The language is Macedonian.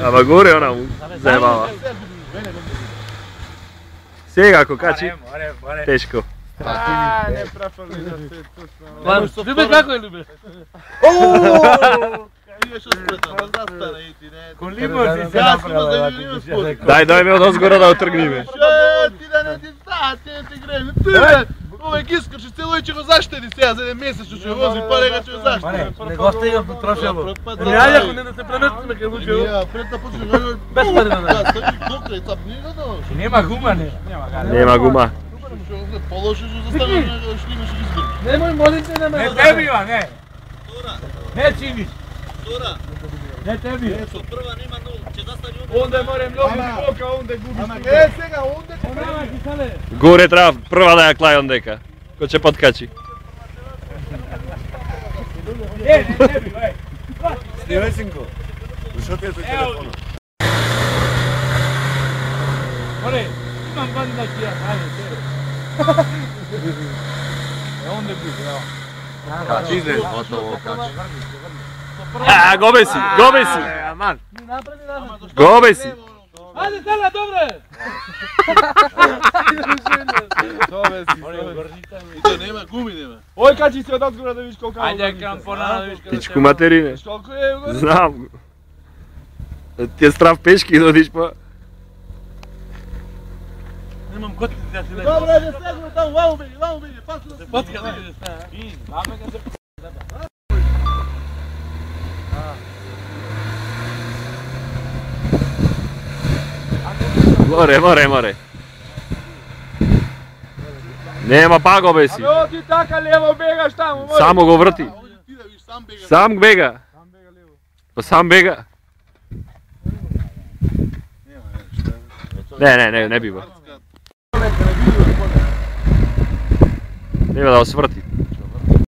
Ама горе она му заебава. Сега ако качи, тешко. Не префали да се... Любе, како е Любе? Кон лимон си се направила. Дај ме од озгора да отргниме. Ти да не ти става, ти греме. Ти uvek iskače celo i će go zaštedi сега за един месец ще вози, па нега će go zaštedi. Не го стигам до трошело. Не, ајде ако не да се преместиме кај Луѓе. Ja, пред да почне него... Без пари да да. Стави докрај цап, не да. Нема гума, не. Нема гума. Положиш го заставиш него, што имаш избор. Немој молим те на мене. Не те бива, не. Не чиниш. Не те бива. Прва нема нол, ќе застави Онде морем лови бока, онде губиш. Е, сега, онде ќе прави. Горе треба прва да ја клај ондека. Кој ќе подкачи. Не бива, еј. Снимај синко. Зашо ти е тој телефонот? Море, имам банда ќе ја хајде. Онде губи, ево. Качи иде, готово, качи. Го беси, го беси. Аман. Го беси. Ајде, тела, добре! И то нема гуми, нема. Ој, качи се од одгора да видиш колку... Ајде, крампона да видиш колку... Пичку материне. Колку е, горе? Знам го. Ти е страв пешки да одиш па. Немам котки да се лежи. Добре, ајде, стегно таму, ваму биде, пасу да се... Потка да видиш, не? Маме да се... Море. Нема па го беси. Абе, ти така лево бегаш таму, море. Само го врти. Ти да видиш, сам бега. Сам бега. Па сам бега. Не бива. Нема да осврти.